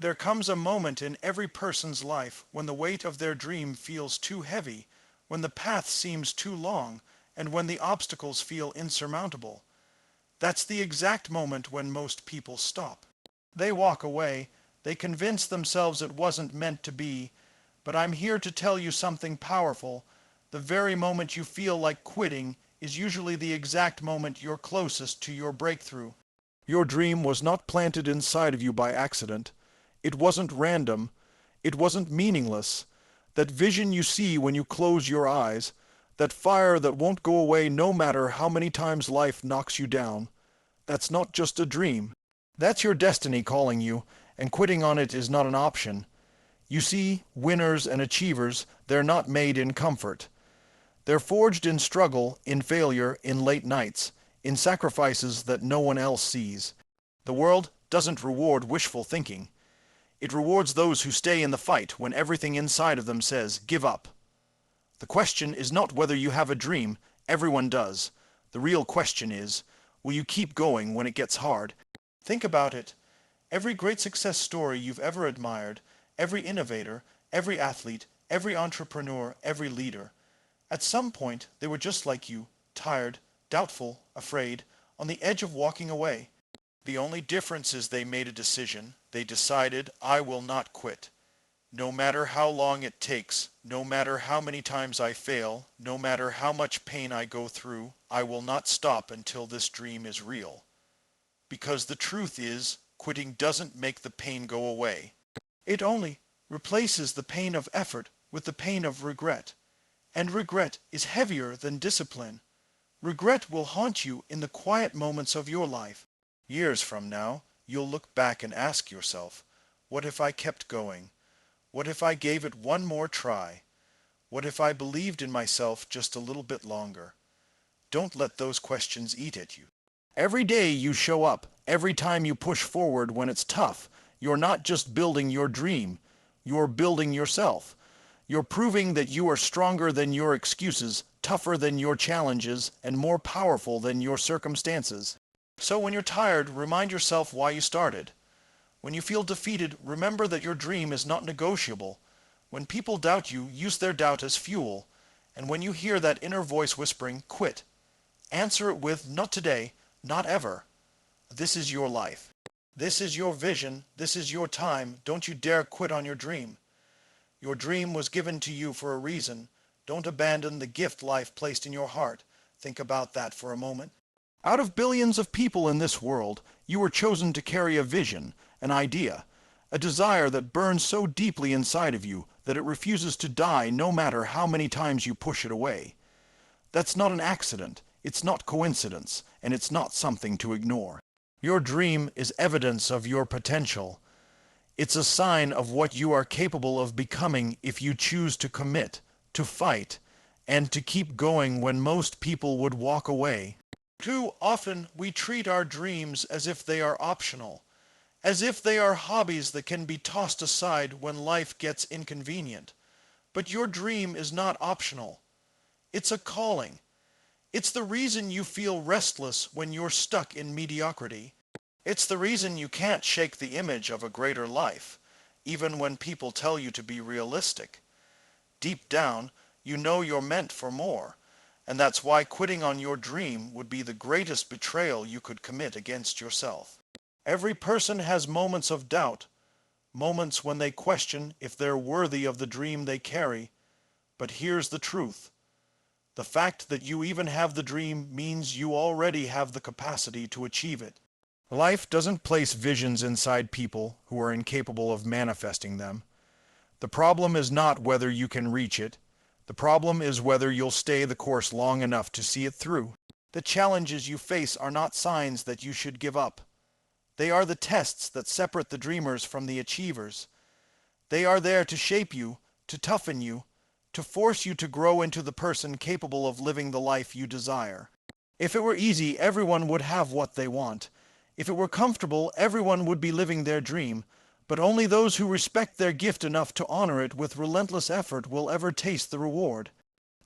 There comes a moment in every person's life when the weight of their dream feels too heavy, when the path seems too long, and when the obstacles feel insurmountable. That's the exact moment when most people stop. They walk away, they convince themselves it wasn't meant to be, but I'm here to tell you something powerful. The very moment you feel like quitting is usually the exact moment you're closest to your breakthrough. Your dream was not planted inside of you by accident. It wasn't random. It wasn't meaningless. That vision you see when you close your eyes, that fire that won't go away no matter how many times life knocks you down, that's not just a dream. That's your destiny calling you, and quitting on it is not an option. You see, winners and achievers, they're not made in comfort. They're forged in struggle, in failure, in late nights, in sacrifices that no one else sees. The world doesn't reward wishful thinking. It rewards those who stay in the fight when everything inside of them says, give up. The question is not whether you have a dream. Everyone does. The real question is, will you keep going when it gets hard? Think about it. Every great success story you've ever admired, every innovator, every athlete, every entrepreneur, every leader, at some point they were just like you, tired, doubtful, afraid, on the edge of walking away. The only difference is they made a decision. They decided, I will not quit. No matter how long it takes, no matter how many times I fail, no matter how much pain I go through, I will not stop until this dream is real. Because the truth is, quitting doesn't make the pain go away. It only replaces the pain of effort with the pain of regret. And regret is heavier than discipline. Regret will haunt you in the quiet moments of your life. Years from now, you'll look back and ask yourself, what if I kept going? What if I gave it one more try? What if I believed in myself just a little bit longer? Don't let those questions eat at you. Every day you show up, every time you push forward when it's tough, you're not just building your dream, you're building yourself. You're proving that you are stronger than your excuses, tougher than your challenges, and more powerful than your circumstances. So when you're tired, remind yourself why you started. When you feel defeated, remember that your dream is not negotiable. When people doubt you, use their doubt as fuel. And when you hear that inner voice whispering, quit, answer it with, not today, not ever. This is your life. This is your vision. This is your time. Don't you dare quit on your dream. Your dream was given to you for a reason. Don't abandon the gift life placed in your heart. Think about that for a moment. Out of billions of people in this world, you were chosen to carry a vision, an idea, a desire that burns so deeply inside of you that it refuses to die no matter how many times you push it away. That's not an accident, it's not coincidence, and it's not something to ignore. Your dream is evidence of your potential. It's a sign of what you are capable of becoming if you choose to commit, to fight, and to keep going when most people would walk away. Too often we treat our dreams as if they are optional, as if they are hobbies that can be tossed aside when life gets inconvenient. But your dream is not optional. It's a calling. It's the reason you feel restless when you're stuck in mediocrity. It's the reason you can't shake the image of a greater life, even when people tell you to be realistic. Deep down, you know you're meant for more, and that's why quitting on your dream would be the greatest betrayal you could commit against yourself. Every person has moments of doubt, moments when they question if they're worthy of the dream they carry. But here's the truth. The fact that you even have the dream means you already have the capacity to achieve it. Life doesn't place visions inside people who are incapable of manifesting them. The problem is not whether you can reach it. The problem is whether you'll stay the course long enough to see it through. The challenges you face are not signs that you should give up. They are the tests that separate the dreamers from the achievers. They are there to shape you, to toughen you, to force you to grow into the person capable of living the life you desire. If it were easy, everyone would have what they want. If it were comfortable, everyone would be living their dream, but only those who respect their gift enough to honor it with relentless effort will ever taste the reward.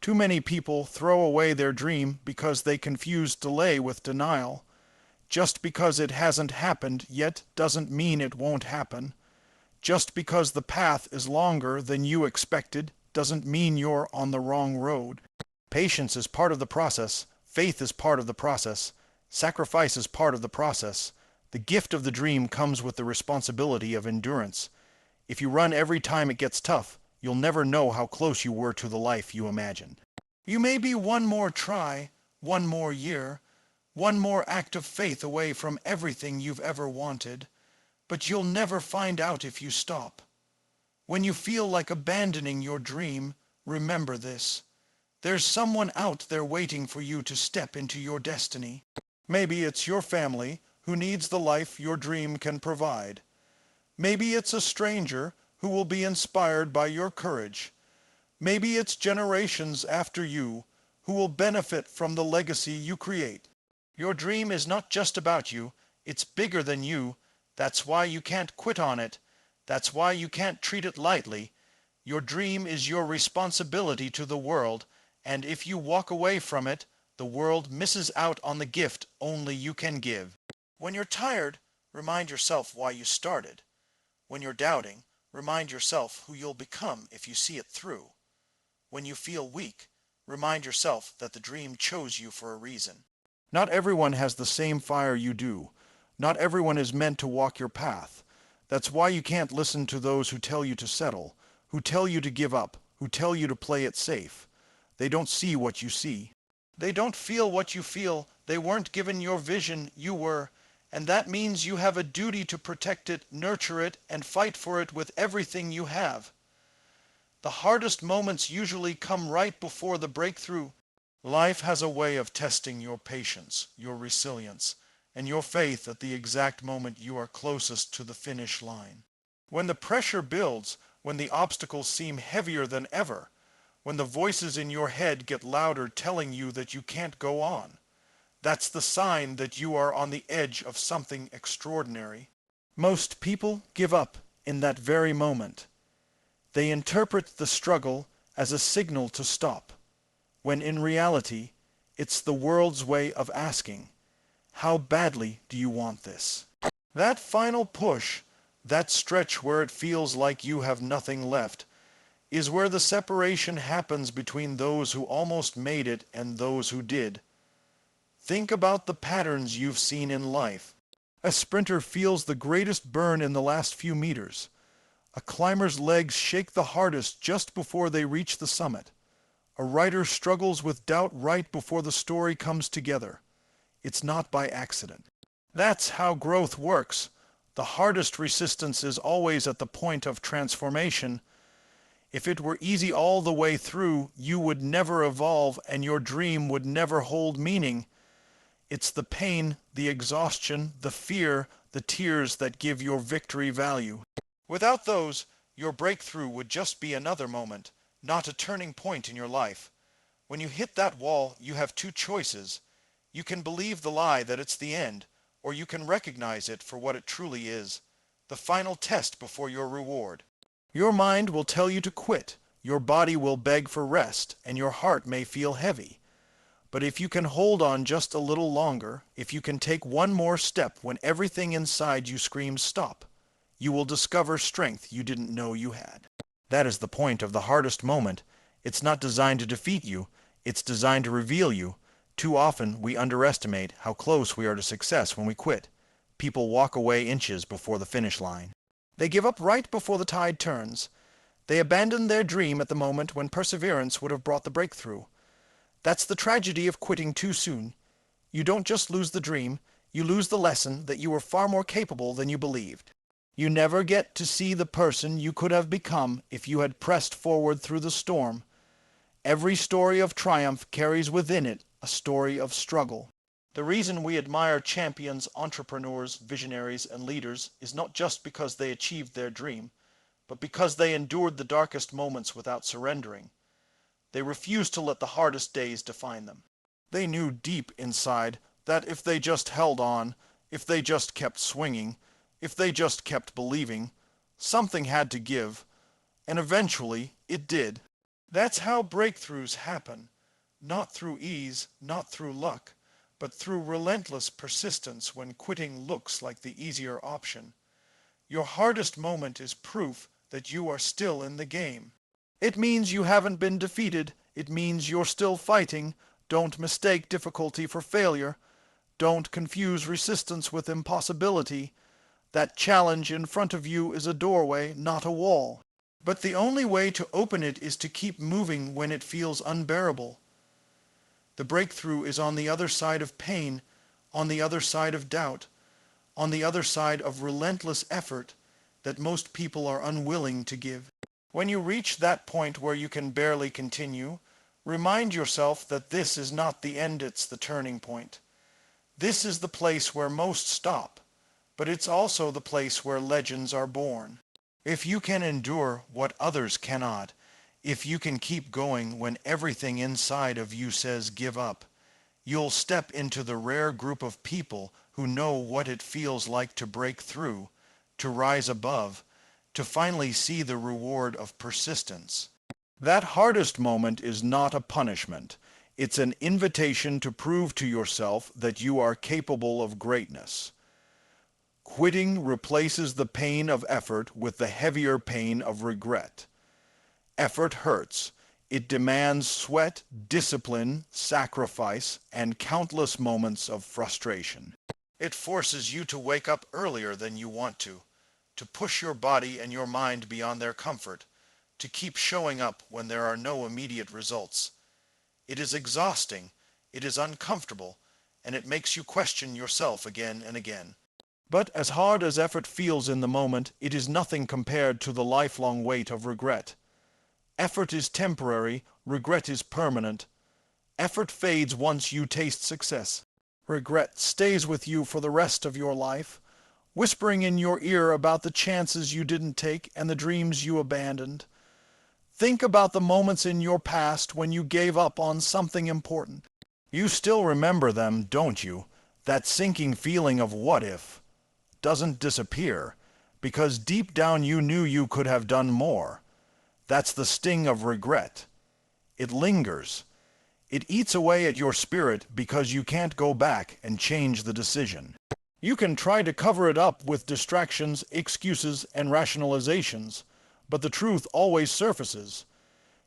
Too many people throw away their dream because they confuse delay with denial. Just because it hasn't happened yet doesn't mean it won't happen. Just because the path is longer than you expected doesn't mean you're on the wrong road. Patience is part of the process. Faith is part of the process. Sacrifice is part of the process. The gift of the dream comes with the responsibility of endurance. If you run every time it gets tough, you'll never know how close you were to the life you imagined. You may be one more try, one more year, one more act of faith away from everything you've ever wanted, but you'll never find out if you stop. When you feel like abandoning your dream, remember this. There's someone out there waiting for you to step into your destiny. Maybe it's your family who needs the life your dream can provide. Maybe it's a stranger who will be inspired by your courage. Maybe it's generations after you who will benefit from the legacy you create. Your dream is not just about you, it's bigger than you. That's why you can't quit on it. That's why you can't treat it lightly. Your dream is your responsibility to the world, and if you walk away from it, the world misses out on the gift only you can give. When you're tired, remind yourself why you started. When you're doubting, remind yourself who you'll become if you see it through. When you feel weak, remind yourself that the dream chose you for a reason. Not everyone has the same fire you do. Not everyone is meant to walk your path. That's why you can't listen to those who tell you to settle, who tell you to give up, who tell you to play it safe. They don't see what you see. They don't feel what you feel. They weren't given your vision, you were. And that means you have a duty to protect it, nurture it, and fight for it with everything you have. The hardest moments usually come right before the breakthrough. Life has a way of testing your patience, your resilience, and your faith at the exact moment you are closest to the finish line. When the pressure builds, when the obstacles seem heavier than ever, when the voices in your head get louder telling you that you can't go on, that's the sign that you are on the edge of something extraordinary. Most people give up in that very moment. They interpret the struggle as a signal to stop, when in reality, it's the world's way of asking, how badly do you want this? That final push, that stretch where it feels like you have nothing left, is where the separation happens between those who almost made it and those who did. Think about the patterns you've seen in life. A sprinter feels the greatest burn in the last few meters. A climber's legs shake the hardest just before they reach the summit. A writer struggles with doubt right before the story comes together. It's not by accident. That's how growth works. The hardest resistance is always at the point of transformation. If it were easy all the way through, you would never evolve and your dream would never hold meaning. It's the pain, the exhaustion, the fear, the tears that give your victory value. Without those, your breakthrough would just be another moment, not a turning point in your life. When you hit that wall, you have two choices. You can believe the lie that it's the end, or you can recognize it for what it truly is, the final test before your reward. Your mind will tell you to quit, your body will beg for rest, and your heart may feel heavy. But if you can hold on just a little longer, if you can take one more step when everything inside you screams stop, you will discover strength you didn't know you had. That is the point of the hardest moment. It's not designed to defeat you, it's designed to reveal you. Too often we underestimate how close we are to success when we quit. People walk away inches before the finish line. They give up right before the tide turns. They abandon their dream at the moment when perseverance would have brought the breakthrough. That's the tragedy of quitting too soon. You don't just lose the dream, you lose the lesson that you were far more capable than you believed. You never get to see the person you could have become if you had pressed forward through the storm. Every story of triumph carries within it a story of struggle. The reason we admire champions, entrepreneurs, visionaries, and leaders is not just because they achieved their dream, but because they endured the darkest moments without surrendering. They refused to let the hardest days define them. They knew deep inside that if they just held on, if they just kept swinging, if they just kept believing, something had to give, and eventually it did. That's how breakthroughs happen, not through ease, not through luck, but through relentless persistence when quitting looks like the easier option. Your hardest moment is proof that you are still in the game. It means you haven't been defeated. It means you're still fighting. Don't mistake difficulty for failure. Don't confuse resistance with impossibility. That challenge in front of you is a doorway, not a wall. But the only way to open it is to keep moving when it feels unbearable. The breakthrough is on the other side of pain, on the other side of doubt, on the other side of relentless effort that most people are unwilling to give. When you reach that point where you can barely continue, remind yourself that this is not the end, it's the turning point. This is the place where most stop, but it's also the place where legends are born. If you can endure what others cannot, if you can keep going when everything inside of you says give up, you'll step into the rare group of people who know what it feels like to break through, to rise above, to finally see the reward of persistence. That hardest moment is not a punishment. It's an invitation to prove to yourself that you are capable of greatness. Quitting replaces the pain of effort with the heavier pain of regret. Effort hurts. It demands sweat, discipline, sacrifice, and countless moments of frustration. It forces you to wake up earlier than you want to push your body and your mind beyond their comfort, to keep showing up when there are no immediate results. It is exhausting, it is uncomfortable, and it makes you question yourself again and again. But as hard as effort feels in the moment, it is nothing compared to the lifelong weight of regret. Effort is temporary, regret is permanent. Effort fades once you taste success. Regret stays with you for the rest of your life, whispering in your ear about the chances you didn't take and the dreams you abandoned. Think about the moments in your past when you gave up on something important. You still remember them, don't you? That sinking feeling of what if doesn't disappear, because deep down you knew you could have done more. That's the sting of regret. It lingers. It eats away at your spirit because you can't go back and change the decision. You can try to cover it up with distractions, excuses, and rationalizations, but the truth always surfaces.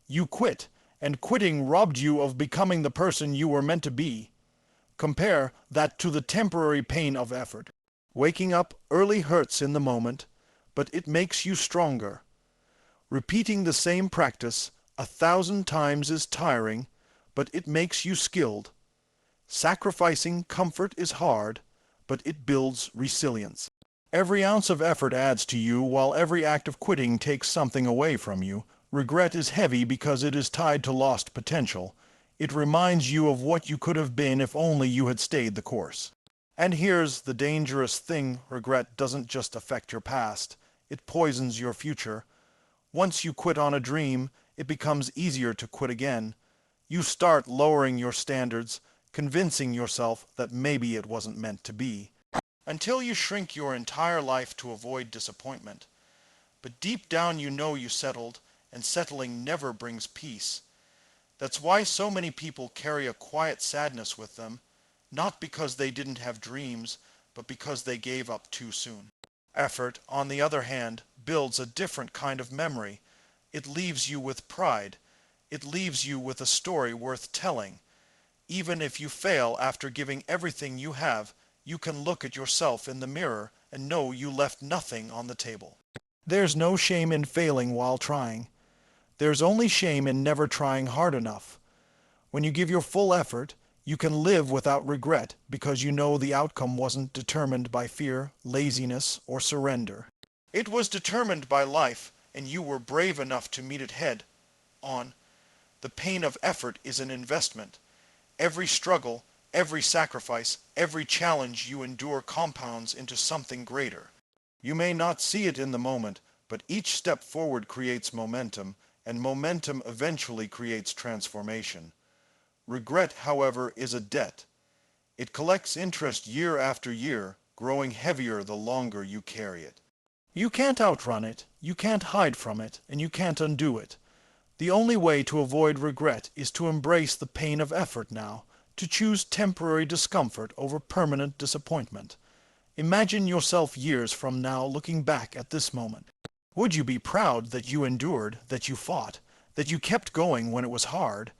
You quit, and quitting robbed you of becoming the person you were meant to be. Compare that to the temporary pain of effort. Waking up early hurts in the moment, but it makes you stronger. Repeating the same practice 1,000 times is tiring, but it makes you skilled. Sacrificing comfort is hard, but it builds resilience. Every ounce of effort adds to you, while every act of quitting takes something away from you. Regret is heavy because it is tied to lost potential. It reminds you of what you could have been if only you had stayed the course. And here's the dangerous thing: regret doesn't just affect your past, it poisons your future. Once you quit on a dream, it becomes easier to quit again. You start lowering your standards, convincing yourself that maybe it wasn't meant to be, until you shrink your entire life to avoid disappointment. But deep down you know you settled, and settling never brings peace. That's why so many people carry a quiet sadness with them, not because they didn't have dreams, but because they gave up too soon. Effort, on the other hand, builds a different kind of memory. It leaves you with pride. It leaves you with a story worth telling. Even if you fail after giving everything you have, you can look at yourself in the mirror and know you left nothing on the table. There's no shame in failing while trying. There's only shame in never trying hard enough. When you give your full effort, you can live without regret because you know the outcome wasn't determined by fear, laziness, or surrender. It was determined by life, and you were brave enough to meet it head on. The pain of effort is an investment. Every struggle, every sacrifice, every challenge you endure compounds into something greater. You may not see it in the moment, but each step forward creates momentum, and momentum eventually creates transformation. Regret, however, is a debt. It collects interest year after year, growing heavier the longer you carry it. You can't outrun it, you can't hide from it, and you can't undo it. The only way to avoid regret is to embrace the pain of effort now, to choose temporary discomfort over permanent disappointment. Imagine yourself years from now looking back at this moment. Would you be proud that you endured, that you fought, that you kept going when it was hard?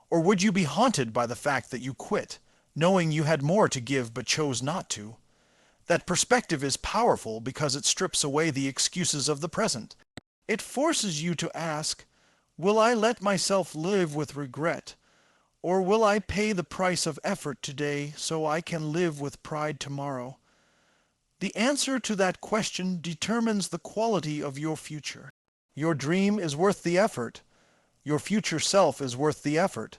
Or would you be haunted by the fact that you quit, knowing you had more to give but chose not to? That perspective is powerful because it strips away the excuses of the present. It forces you to ask, will I let myself live with regret? Or will I pay the price of effort today so I can live with pride tomorrow? The answer to that question determines the quality of your future. Your dream is worth the effort. Your future self is worth the effort.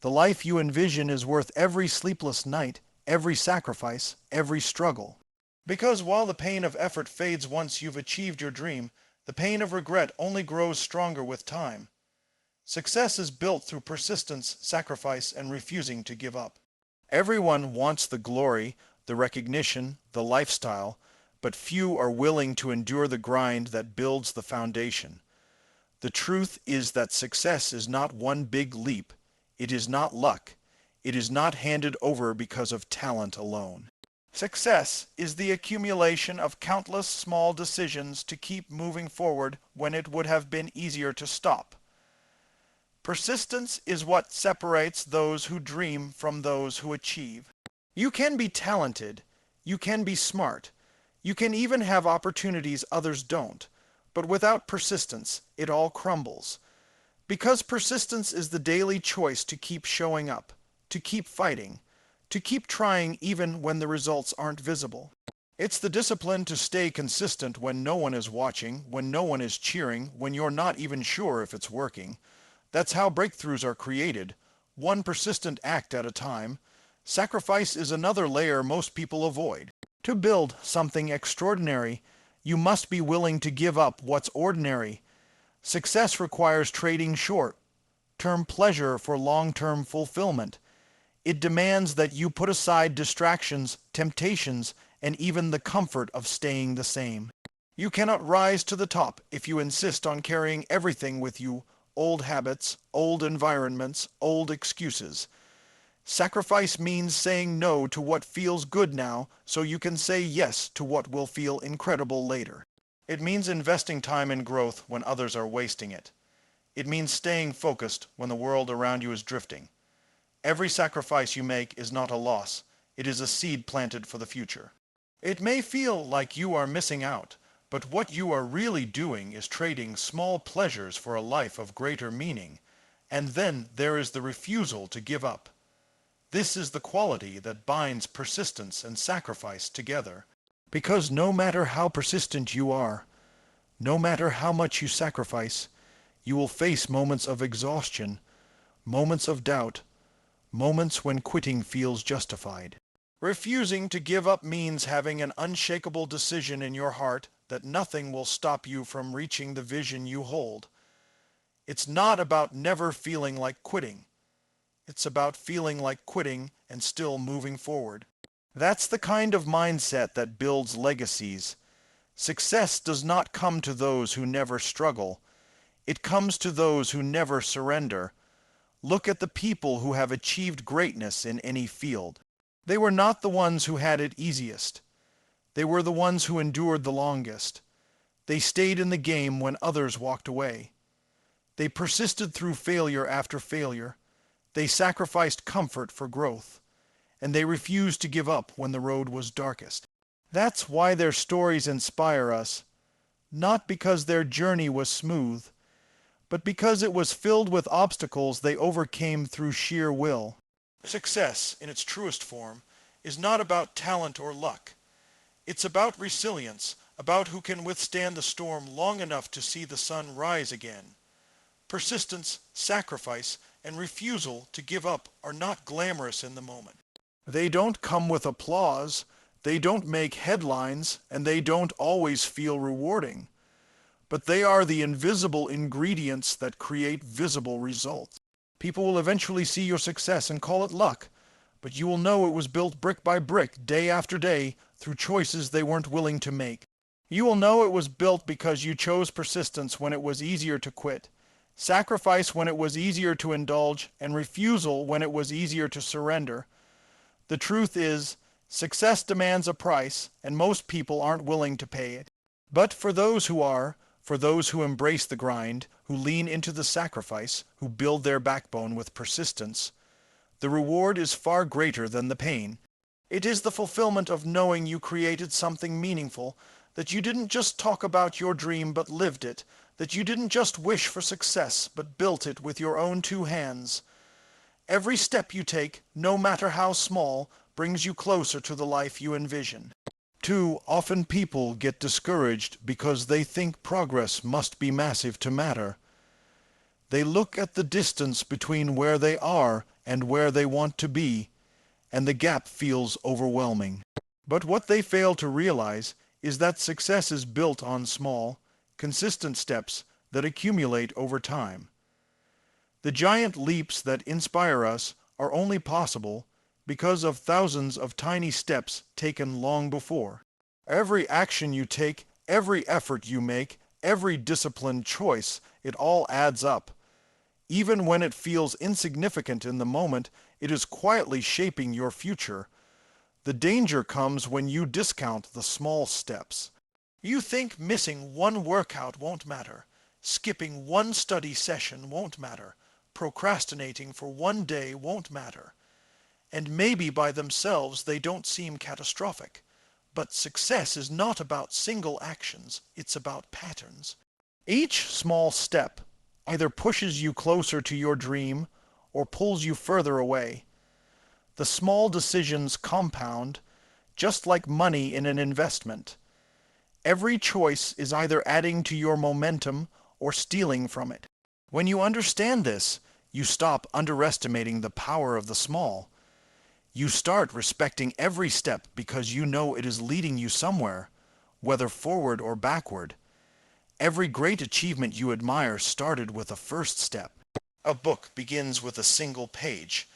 The life you envision is worth every sleepless night, every sacrifice, every struggle. Because while the pain of effort fades once you've achieved your dream, the pain of regret only grows stronger with time. Success is built through persistence, sacrifice, and refusing to give up. Everyone wants the glory, the recognition, the lifestyle, but few are willing to endure the grind that builds the foundation. The truth is that success is not one big leap. It is not luck. It is not handed over because of talent alone. Success is the accumulation of countless small decisions to keep moving forward when it would have been easier to stop. Persistence is what separates those who dream from those who achieve. You can be talented, you can be smart, you can even have opportunities others don't, but without persistence, it all crumbles. Because persistence is the daily choice to keep showing up, to keep fighting, to keep trying even when the results aren't visible. It's the discipline to stay consistent when no one is watching, when no one is cheering, when you're not even sure if it's working. That's how breakthroughs are created, one persistent act at a time. Sacrifice is another layer most people avoid. To build something extraordinary, you must be willing to give up what's ordinary. Success requires trading short-term pleasure for long-term fulfillment. It demands that you put aside distractions, temptations, and even the comfort of staying the same. You cannot rise to the top if you insist on carrying everything with you, old habits, old environments, old excuses. Sacrifice means saying no to what feels good now so you can say yes to what will feel incredible later. It means investing time in growth when others are wasting it. It means staying focused when the world around you is drifting. Every sacrifice you make is not a loss. It is a seed planted for the future. It may feel like you are missing out, but what you are really doing is trading small pleasures for a life of greater meaning. And then there is the refusal to give up. This is the quality that binds persistence and sacrifice together. Because no matter how persistent you are, no matter how much you sacrifice, you will face moments of exhaustion, moments of doubt, moments when quitting feels justified. Refusing to give up means having an unshakable decision in your heart that nothing will stop you from reaching the vision you hold. It's not about never feeling like quitting. It's about feeling like quitting and still moving forward. That's the kind of mindset that builds legacies. Success does not come to those who never struggle. It comes to those who never surrender. Look at the people who have achieved greatness in any field. They were not the ones who had it easiest. They were the ones who endured the longest. They stayed in the game when others walked away. They persisted through failure after failure. They sacrificed comfort for growth. And they refused to give up when the road was darkest. That's why their stories inspire us, not because their journey was smooth, but because it was filled with obstacles they overcame through sheer will. Success, in its truest form, is not about talent or luck. It's about resilience, about who can withstand the storm long enough to see the sun rise again. Persistence, sacrifice, and refusal to give up are not glamorous in the moment. They don't come with applause, they don't make headlines, and they don't always feel rewarding. But they are the invisible ingredients that create visible results. People will eventually see your success and call it luck, but you will know it was built brick by brick, day after day, through choices they weren't willing to make. You will know it was built because you chose persistence when it was easier to quit, sacrifice when it was easier to indulge, and refusal when it was easier to surrender. The truth is, Success demands a price, and most people aren't willing to pay it. But for those who are, for those who embrace the grind, who lean into the sacrifice, who build their backbone with persistence, the reward is far greater than the pain. It is the fulfillment of knowing you created something meaningful, that you didn't just talk about your dream but lived it, that you didn't just wish for success but built it with your own two hands. Every step you take, no matter how small, brings you closer to the life you envision. Too often people get discouraged because they think progress must be massive to matter. They look at the distance between where they are and where they want to be, and the gap feels overwhelming. But what they fail to realize is that success is built on small, consistent steps that accumulate over time. The giant leaps that inspire us are only possible because of thousands of tiny steps taken long before. Every action you take, every effort you make, every disciplined choice, it all adds up. Even when it feels insignificant in the moment, it is quietly shaping your future. The danger comes when you discount the small steps. You think missing one workout won't matter, skipping one study session won't matter, procrastinating for one day won't matter. And maybe by themselves they don't seem catastrophic. But success is not about single actions, it's about patterns. Each small step either pushes you closer to your dream or pulls you further away. The small decisions compound, just like money in an investment. Every choice is either adding to your momentum or stealing from it. When you understand this, you stop underestimating the power of the small. You start respecting every step because you know it is leading you somewhere, whether forward or backward. Every great achievement you admire started with a first step. A book begins with a single page.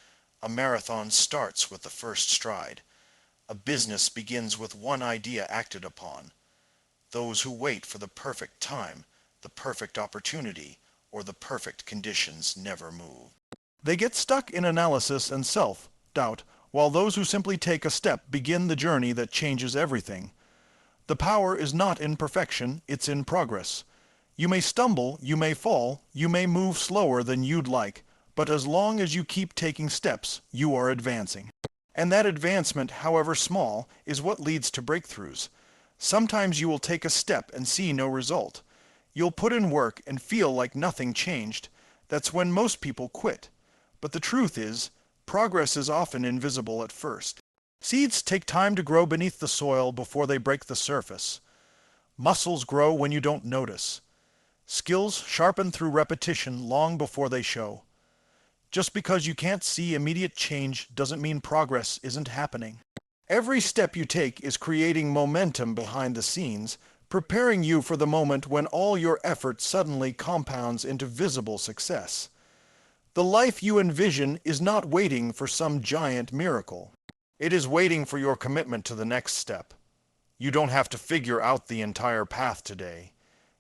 A marathon starts with the first stride. A business begins with one idea acted upon. Those who wait for the perfect time, the perfect opportunity, or the perfect conditions never move. They get stuck in analysis and self-doubt, while those who simply take a step begin the journey that changes everything. The power is not in perfection, it's in progress. You may stumble, you may fall, you may move slower than you'd like, but as long as you keep taking steps, you are advancing. And that advancement, however small, is what leads to breakthroughs. Sometimes you will take a step and see no result. You'll put in work and feel like nothing changed. That's when most people quit. But the truth is, progress is often invisible at first. Seeds take time to grow beneath the soil before they break the surface. Muscles grow when you don't notice. Skills sharpen through repetition long before they show. Just because you can't see immediate change doesn't mean progress isn't happening. Every step you take is creating momentum behind the scenes, preparing you for the moment when all your effort suddenly compounds into visible success. The life you envision is not waiting for some giant miracle. It is waiting for your commitment to the next step. You don't have to figure out the entire path today.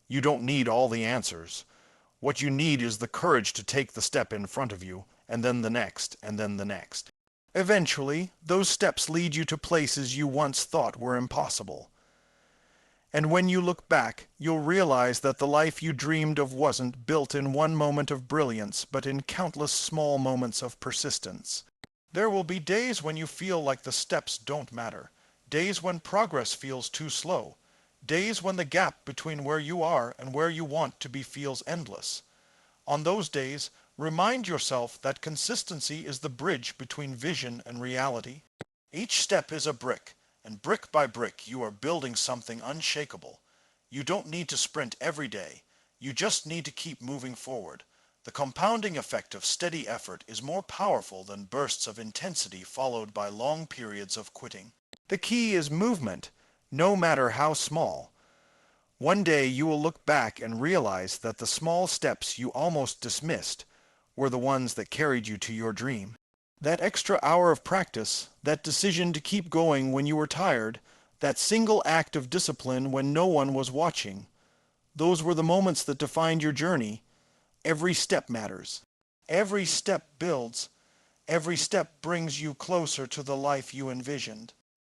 You don't need all the answers. What you need is the courage to take the step in front of you, and then the next, and then the next. Eventually, those steps lead you to places you once thought were impossible. And when you look back, you'll realize that the life you dreamed of wasn't built in one moment of brilliance, but in countless small moments of persistence. There will be days when you feel like the steps don't matter, days when progress feels too slow, days when the gap between where you are and where you want to be feels endless. On those days, remind yourself that consistency is the bridge between vision and reality. Each step is a brick, and brick by brick you are building something unshakable. You don't need to sprint every day. You just need to keep moving forward. The compounding effect of steady effort is more powerful than bursts of intensity followed by long periods of quitting. The key is movement, no matter how small. One day you will look back and realize that the small steps you almost dismissed were the ones that carried you to your dream. That extra hour of practice, that decision to keep going when you were tired, that single act of discipline when no one was watching, those were the moments that defined your journey. Every step matters. Every step builds. Every step brings you closer to the life you envisioned.